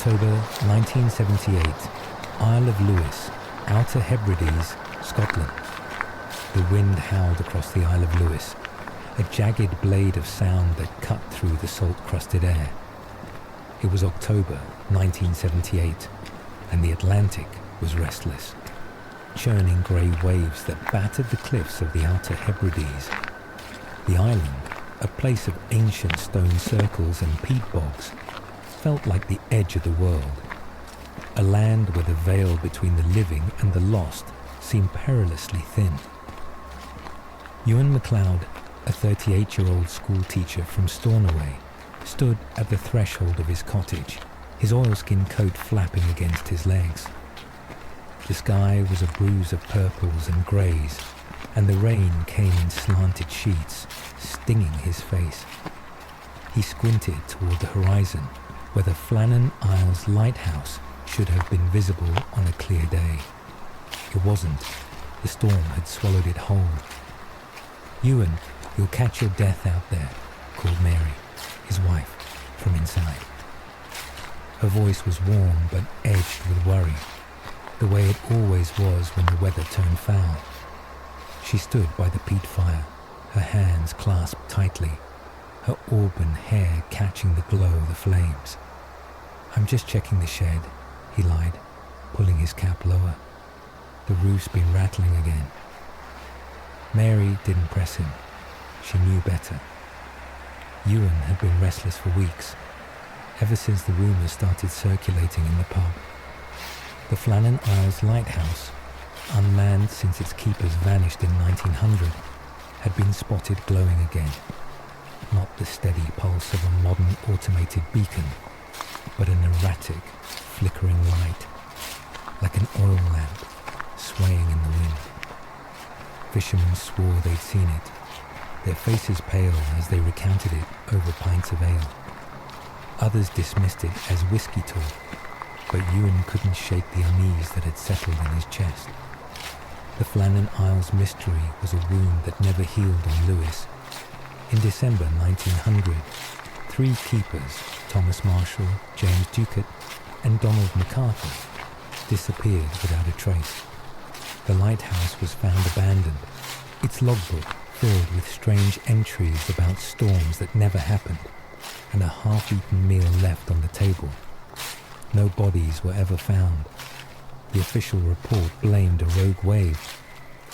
October 1978, Isle of Lewis, Outer Hebrides, Scotland. The wind howled across the Isle of Lewis, a jagged blade of sound that cut through the salt-crusted air. It was October 1978, and the Atlantic was restless. Churning grey waves that battered the cliffs of the Outer Hebrides. The island, a place of ancient stone circles and peat bogs, felt like the edge of the world, a land where the veil between the living and the lost seemed perilously thin. Ewan MacLeod, a 38-year-old schoolteacher from Stornoway, stood at the threshold of his cottage, his oilskin coat flapping against his legs. The sky was a bruise of purples and greys, and the rain came in slanted sheets, stinging his face. He squinted toward the horizon, where the Flannan Isles Lighthouse should have been visible on a clear day. It wasn't. The storm had swallowed it whole. "Ewan, you'll catch your death out there," called Mary, his wife, from inside. Her voice was warm but edged with worry, the way it always was when the weather turned foul. She stood by the peat fire, her hands clasped tightly, her auburn hair catching the glow of the flames. "I'm just checking the shed," he lied, pulling his cap lower. "The roof's been rattling again." Mary didn't press him. She knew better. Ewan had been restless for weeks, ever since the rumours started circulating in the pub. The Flannan Isles Lighthouse, unmanned since its keepers vanished in 1900, had been spotted glowing again. Not the steady pulse of a modern automated beacon, but an erratic, flickering light, like an oil lamp swaying in the wind. Fishermen swore they'd seen it, their faces pale as they recounted it over pints of ale. Others dismissed it as whiskey talk, but Ewan couldn't shake the unease that had settled in his chest. The Flannan Isles mystery was a wound that never healed on Lewis. In December 1900, 3 keepers, Thomas Marshall, James Ducat, and Donald MacArthur, disappeared without a trace. The lighthouse was found abandoned, its logbook filled with strange entries about storms that never happened, and a half-eaten meal left on the table. No bodies were ever found. The official report blamed a rogue wave,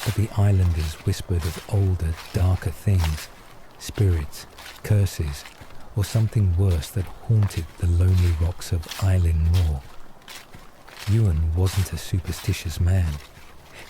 but the islanders whispered of older, darker things, spirits, curses, or something worse that haunted the lonely rocks of Eilean Mòr. Ewan wasn't a superstitious man.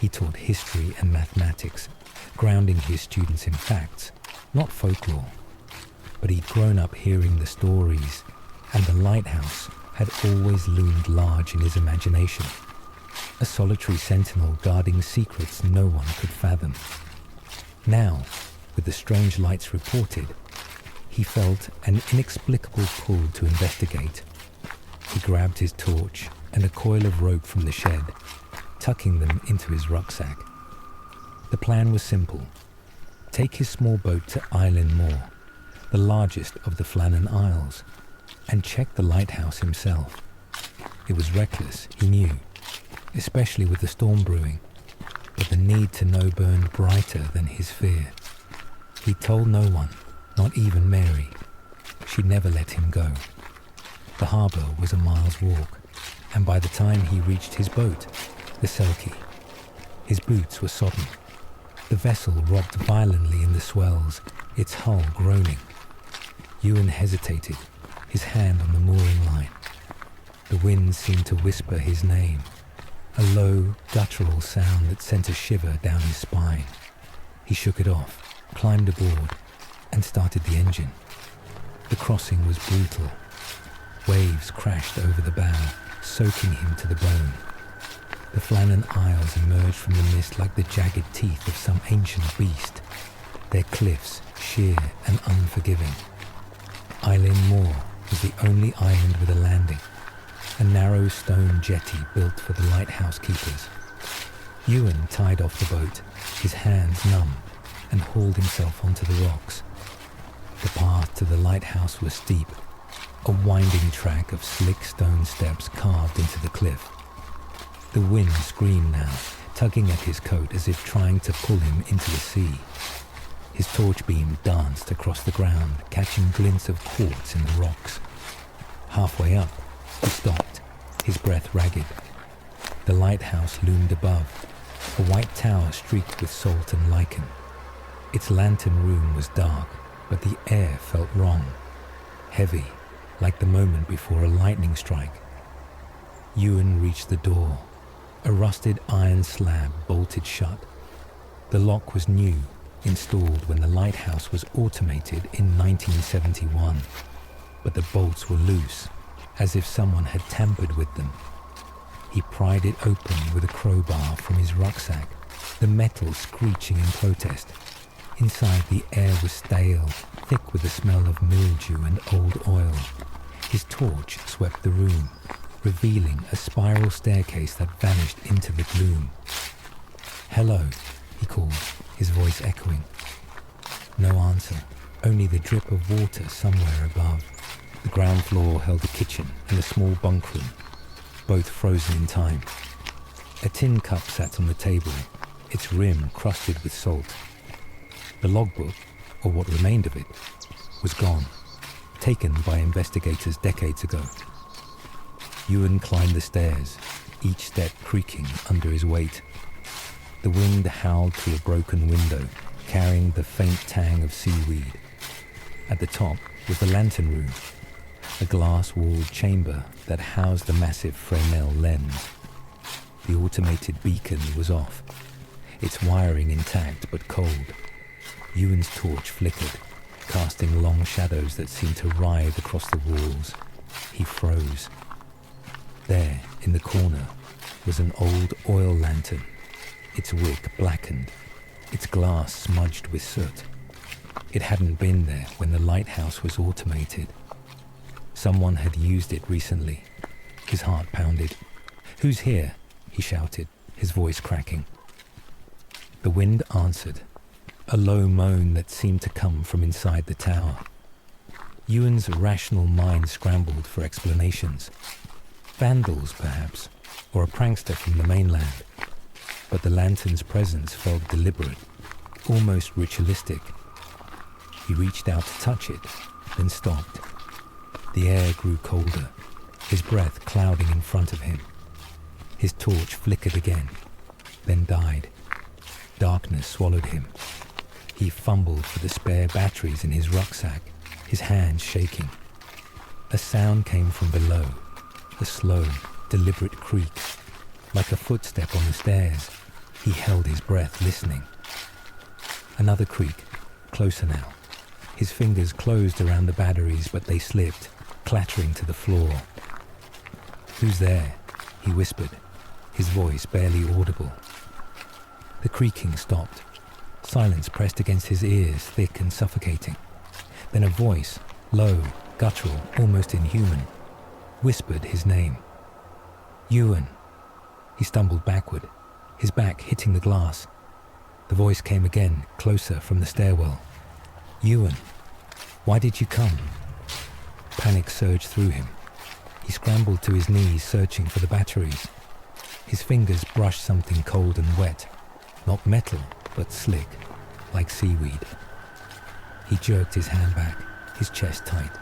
He taught history and mathematics, grounding his students in facts, not folklore. But he'd grown up hearing the stories, and the lighthouse had always loomed large in his imagination, a solitary sentinel guarding secrets no one could fathom. Now, with the strange lights reported, he felt an inexplicable pull to investigate. He grabbed his torch and a coil of rope from the shed, tucking them into his rucksack. The plan was simple. Take his small boat to Eilean Mòr, the largest of the Flannan Isles, and check the lighthouse himself. It was reckless, he knew, especially with the storm brewing, but the need to know burned brighter than his fear. He told no one, not even Mary. She'd never let him go. The harbour was a mile's walk, and by the time he reached his boat, the Selkie, his boots were sodden. The vessel rocked violently in the swells, its hull groaning. Ewan hesitated, his hand on the mooring line. The wind seemed to whisper his name, a low, guttural sound that sent a shiver down his spine. He shook it off, climbed aboard, and started the engine. The crossing was brutal. Waves crashed over the bow, soaking him to the bone. The Flannan Isles emerged from the mist like the jagged teeth of some ancient beast, their cliffs sheer and unforgiving. Eilean Mòr was the only island with a landing, a narrow stone jetty built for the lighthouse keepers. Ewan tied off the boat, his hands numb, and hauled himself onto the rocks. The path to the lighthouse was steep, a winding track of slick stone steps carved into the cliff. The wind screamed now, tugging at his coat as if trying to pull him into the sea. His torch beam danced across the ground, catching glints of quartz in the rocks. Halfway up, he stopped, his breath ragged. The lighthouse loomed above, a white tower streaked with salt and lichen. Its lantern room was dark, but the air felt wrong, heavy, like the moment before a lightning strike. Ewan reached the door. A rusted iron slab bolted shut. The lock was new, installed when the lighthouse was automated in 1971, but the bolts were loose, as if someone had tampered with them. He pried it open with a crowbar from his rucksack, the metal screeching in protest. Inside, the air was stale, thick with the smell of mildew and old oil. His torch swept the room, revealing a spiral staircase that vanished into the gloom. "Hello," he called, his voice echoing. No answer, only the drip of water somewhere above. The ground floor held a kitchen and a small bunk room, both frozen in time. A tin cup sat on the table, its rim crusted with salt. The logbook, or what remained of it, was gone, taken by investigators decades ago. Ewan climbed the stairs, each step creaking under his weight. The wind howled through a broken window, carrying the faint tang of seaweed. At the top was the lantern room, a glass-walled chamber that housed the massive Fresnel lens. The automated beacon was off, its wiring intact but cold. Ewan's torch flickered, casting long shadows that seemed to writhe across the walls. He froze. There, in the corner, was an old oil lantern, its wick blackened, its glass smudged with soot. It hadn't been there when the lighthouse was automated. Someone had used it recently. His heart pounded. "Who's here?" he shouted, his voice cracking. The wind answered, a low moan that seemed to come from inside the tower. Ewan's rational mind scrambled for explanations. Vandals, perhaps, or a prankster from the mainland. But the lantern's presence felt deliberate, almost ritualistic. He reached out to touch it, then stopped. The air grew colder, his breath clouding in front of him. His torch flickered again, then died. Darkness swallowed him. He fumbled for the spare batteries in his rucksack, his hands shaking. A sound came from below. A slow, deliberate creak, like a footstep on the stairs. He held his breath, listening. Another creak, closer now. His fingers closed around the batteries, but they slipped, clattering to the floor. "Who's there?" he whispered, his voice barely audible. The creaking stopped. Silence pressed against his ears, thick and suffocating. Then a voice, low, guttural, almost inhuman, whispered his name. "Ewan." He stumbled backward, his back hitting the glass. The voice came again, closer from the stairwell. "Ewan, why did you come?" Panic surged through him. He scrambled to his knees, searching for the batteries. His fingers brushed something cold and wet, not metal, but slick, like seaweed. He jerked his hand back, his chest tight.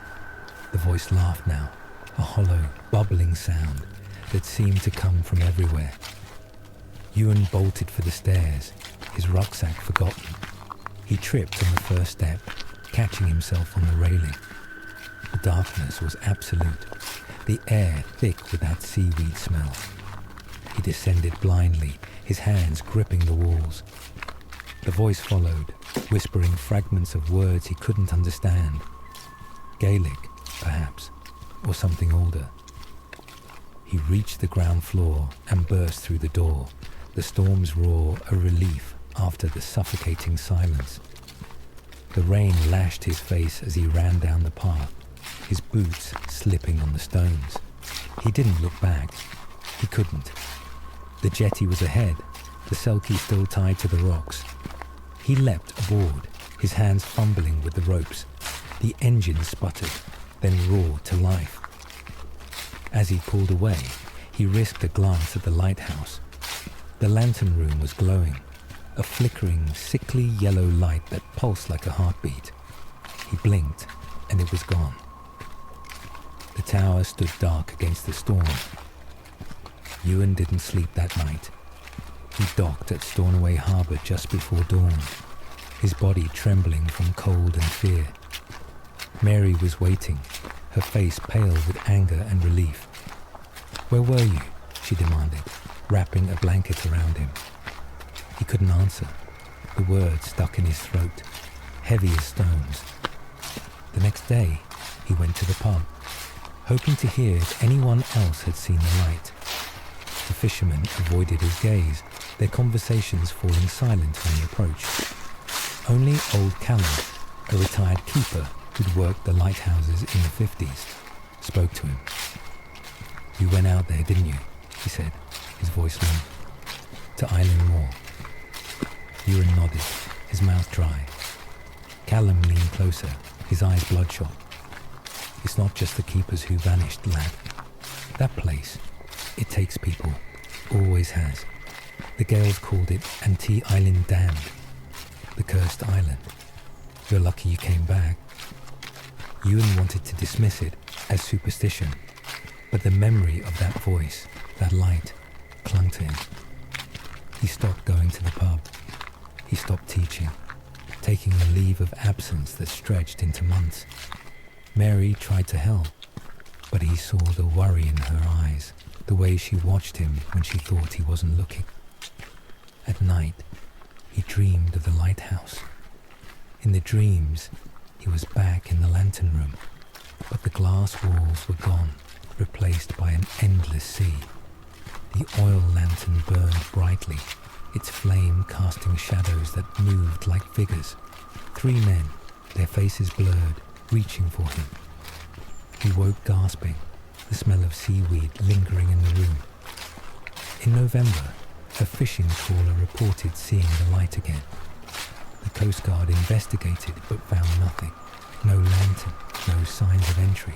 The voice laughed now, a hollow, bubbling sound that seemed to come from everywhere. Ewan bolted for the stairs, his rucksack forgotten. He tripped on the first step, catching himself on the railing. The darkness was absolute, the air thick with that seaweed smell. He descended blindly, his hands gripping the walls. The voice followed, whispering fragments of words he couldn't understand. Gaelic, perhaps, or something older. He reached the ground floor and burst through the door, the storm's roar a relief after the suffocating silence. The rain lashed his face as he ran down the path, his boots slipping on the stones. He didn't look back. He couldn't. The jetty was ahead, the selkie still tied to the rocks. He leapt aboard, his hands fumbling with the ropes. The engine sputtered. then roared to life. As he pulled away, he risked a glance at the lighthouse. The lantern room was glowing, a flickering, sickly yellow light that pulsed like a heartbeat. He blinked, and it was gone. The tower stood dark against the storm. Ewan didn't sleep that night. He docked at Stornoway Harbour just before dawn, his body trembling from cold and fear. Mary was waiting, her face pale with anger and relief. "Where were you?" she demanded, wrapping a blanket around him. He couldn't answer. The words stuck in his throat, heavy as stones. The next day, he went to the pub, hoping to hear if anyone else had seen the light. The fishermen avoided his gaze, their conversations falling silent when he approached. Only old Callum, a retired keeper who'd worked the lighthouses in the 50s, spoke to him. "You went out there, didn't you?" he said, his voice low. "To Eilean Mòr." Ewan nodded, his mouth dry. Callum leaned closer, his eyes bloodshot. "It's not just the keepers who vanished, lad. That place, it takes people. Always has. The Gaels called it Anti Eilean Damned, the cursed island. You're lucky you came back." Ewan wanted to dismiss it as superstition, but the memory of that voice, that light, clung to him. He stopped going to the pub. He stopped teaching, taking a leave of absence that stretched into months. Mary tried to help, but he saw the worry in her eyes, the way she watched him when she thought he wasn't looking. At night, he dreamed of the lighthouse. In the dreams, he was back in the lantern room, but the glass walls were gone, replaced by an endless sea. The oil lantern burned brightly, its flame casting shadows that moved like figures. 3 men, their faces blurred, reaching for him. He woke gasping, the smell of seaweed lingering in the room. In November, a fishing trawler reported seeing the light again. The Coast Guard investigated but found nothing. No lantern, no signs of entry.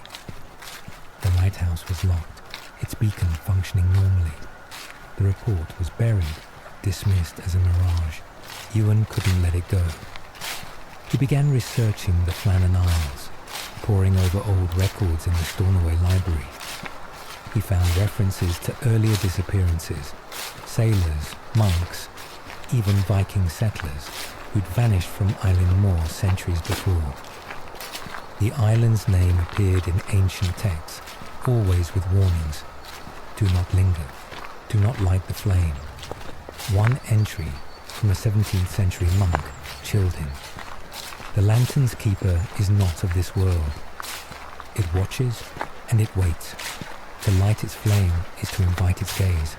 The lighthouse was locked, its beacon functioning normally. The report was buried, dismissed as a mirage. Ewan couldn't let it go. He began researching the Flannan Isles, poring over old records in the Stornoway Library. He found references to earlier disappearances, sailors, monks, even Viking settlers who'd vanished from Eilean Mòr centuries before. The island's name appeared in ancient texts, always with warnings. Do not linger. Do not light the flame. One entry from a 17th century monk chilled him. The lantern's keeper is not of this world. It watches and it waits. To light its flame is to invite its gaze.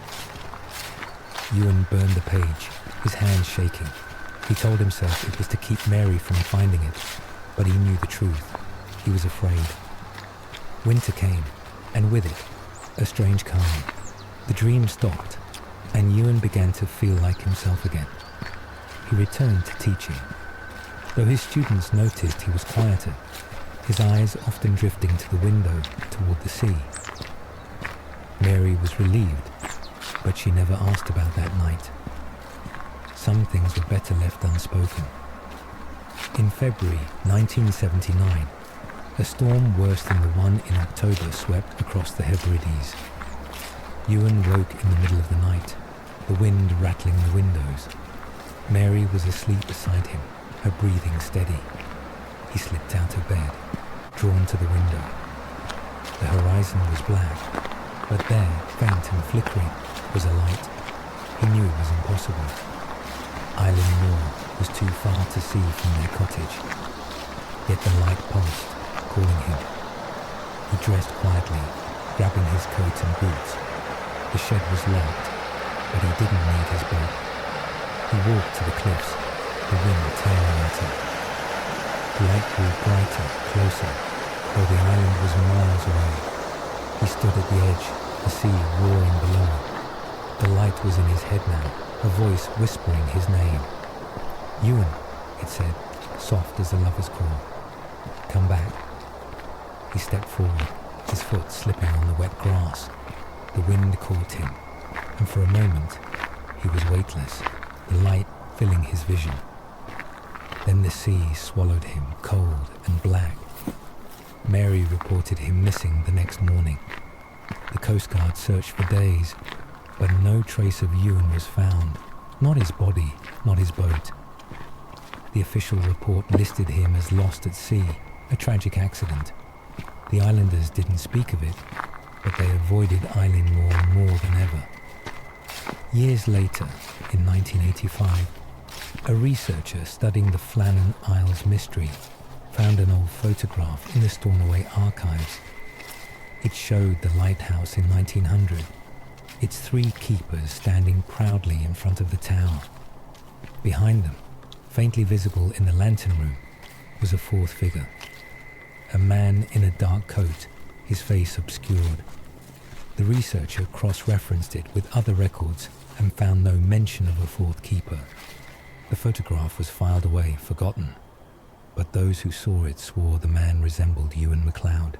Ewan burned the page, his hands shaking. He told himself it was to keep Mary from finding it, but he knew the truth. He was afraid. Winter came, and with it, a strange calm. The dream stopped, and Ewan began to feel like himself again. He returned to teaching. Though his students noticed he was quieter, his eyes often drifting to the window toward the sea. Mary was relieved, but she never asked about that night. Some things were better left unspoken. In February 1979, a storm worse than the one in October swept across the Hebrides. Ewan woke in the middle of the night, the wind rattling the windows. Mary was asleep beside him, her breathing steady. He slipped out of bed, drawn to the window. The horizon was black, but there, faint and flickering, was a light. He knew it was impossible. Eilean Mòr was too far to see from their cottage. Yet the light pulsed, calling him. He dressed quietly, grabbing his coat and boots. The shed was locked, but he didn't need his boat. He walked to the cliffs, the wind tearing at him. The light grew brighter, closer, though the island was miles away. He stood at the edge, the sea roaring below. The light was in his head now, a voice whispering his name. "Ewan," it said, soft as a lover's call. "Come back." He stepped forward, his foot slipping on the wet grass. The wind caught him, and for a moment he was weightless, the light filling his vision. Then the sea swallowed him, cold and black. Mary reported him missing the next morning. The Coast Guard searched for days, but no trace of Ewan was found. Not his body, not his boat. The official report listed him as lost at sea, a tragic accident. The islanders didn't speak of it, but they avoided Eilean Mòr more than ever. Years later, in 1985, a researcher studying the Flannan Isles mystery found an old photograph in the Stornoway archives. It showed the lighthouse in 1900, its 3 keepers standing proudly in front of the tower. Behind them, faintly visible in the lantern room, was a 4th figure. A man in a dark coat, his face obscured. The researcher cross-referenced it with other records and found no mention of a 4th keeper. The photograph was filed away, forgotten, but those who saw it swore the man resembled Ewan MacLeod.